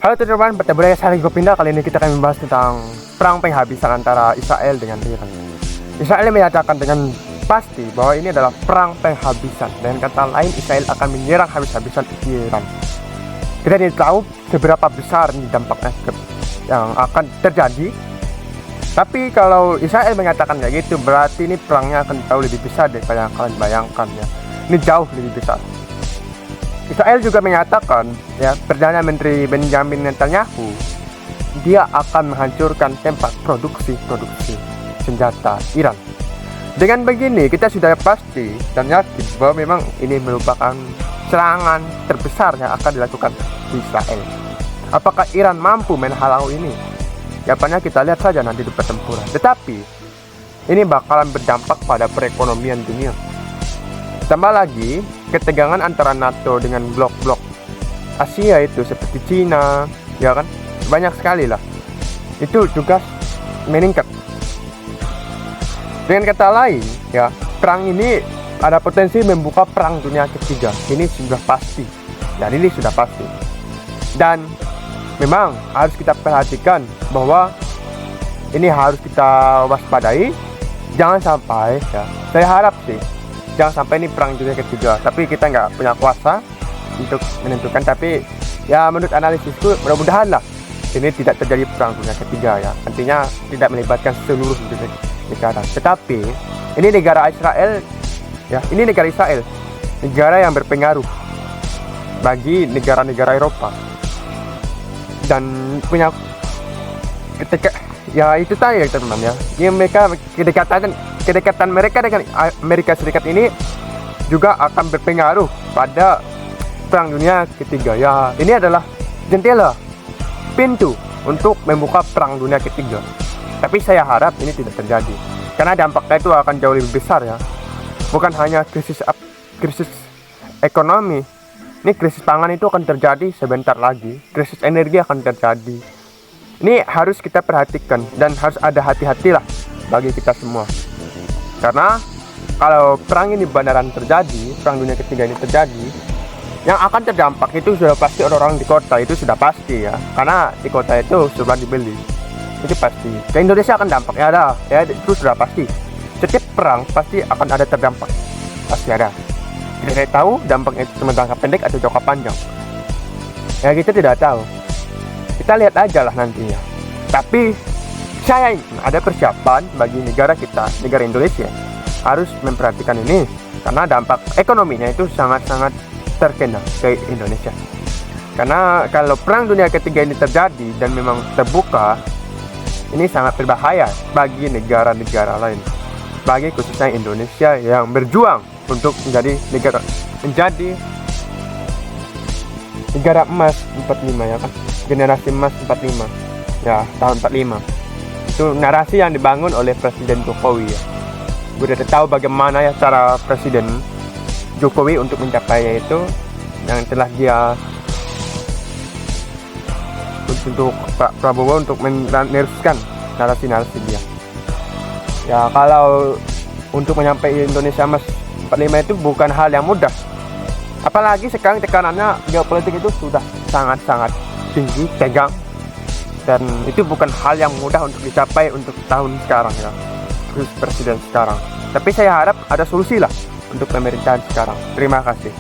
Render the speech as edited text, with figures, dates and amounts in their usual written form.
Halo teman-teman, bertemu lagi saya Lagi Pindah. Kali ini kita akan membahas tentang perang penghabisan antara Israel dengan Iran. Israel menyatakan dengan pasti bahwa ini adalah perang penghabisan. Dengan kata lain, Israel akan menyerang habis-habisan Iran. Kita tidak tahu seberapa besar dampaknya yang akan terjadi. Tapi kalau Israel mengatakan kayak gitu, berarti ini perangnya akan jauh lebih besar daripada yang kalian bayangkan ya. Ini jauh lebih besar. Israel juga menyatakan ya, Perdana Menteri Benjamin Netanyahu dia akan menghancurkan tempat produksi senjata Iran. Dengan begini kita sudah pasti dan yakin bahwa memang ini merupakan serangan terbesar yang akan dilakukan Israel. Apakah Iran mampu menghalau ini? Jawabannya kita lihat saja nanti di pertempuran. Tetapi ini bakalan berdampak pada perekonomian dunia. Tambah lagi ketegangan antara NATO dengan blok-blok Asia itu seperti Cina, ya kan, banyak sekali lah. Itu juga meningkat. Dengan kata lain, ya, perang ini ada potensi membuka perang dunia ketiga. Ini sudah pasti. Dan ini sudah pasti. Dan memang harus kita perhatikan bahwa ini harus kita waspadai. Jangan sampai, ya, saya harap sih jangan sampai ini perang dunia ketiga. Tapi kita nggak punya kuasa untuk menentukan. Tapi ya menurut analisisku mudah-mudahan lah ini tidak terjadi perang dunia ketiga ya. Nantinya tidak melibatkan seluruh negara. Tetapi ini negara Israel ya, ini negara Israel, negara yang berpengaruh bagi negara-negara Eropa dan punya ketika ya itu tadi ya teman-teman ya. Ini mereka kedekatan mereka dengan Amerika Serikat ini juga akan berpengaruh pada perang dunia ketiga ya. Ini adalah jendela, pintu untuk membuka perang dunia ketiga. Tapi saya harap ini tidak terjadi karena dampaknya itu akan jauh lebih besar ya. Bukan hanya krisis ekonomi, ini krisis pangan itu akan terjadi sebentar lagi. Krisis energi akan terjadi. Ini harus kita perhatikan dan harus ada hati-hatilah bagi kita semua. Karena kalau perang ini beneran terjadi, perang dunia ketiga ini terjadi, yang akan terdampak itu sudah pasti orang-orang di kota, itu sudah pasti ya. Karena di kota itu sudah dibeli, itu pasti. Ke Indonesia akan dampaknya ada, ya itu sudah pasti. Setiap perang pasti akan ada terdampak, pasti ada. Tidak tahu dampaknya itu cuma jangka pendek atau jangka panjang. Ya kita tidak tahu. Kita lihat aja lah nantinya. Tapi saya ingin ada persiapan bagi negara kita, negara Indonesia harus memperhatikan ini karena dampak ekonominya itu sangat-sangat terkena ke Indonesia. Karena kalau perang dunia ketiga ini terjadi dan memang terbuka, ini sangat berbahaya bagi negara-negara lain, bagi khususnya Indonesia yang berjuang untuk menjadi negara emas 45 ya kan, generasi emas 45 ya, tahun 45. Itu narasi yang dibangun oleh Presiden Jokowi ya. Gue udah tahu bagaimana ya cara Presiden Jokowi untuk mencapainya itu, yang telah dia untuk Pak Prabowo untuk meneruskan narasi-narasi dia. Ya kalau untuk menyampaikan Indonesia Emas 45 itu bukan hal yang mudah. Apalagi sekarang tekanannya geopolitik itu sudah sangat-sangat tinggi, tegang. Dan itu bukan hal yang mudah untuk dicapai untuk tahun sekarang ya, presiden sekarang. Tapi saya harap ada solusi lah untuk pemerintahan sekarang. Terima kasih.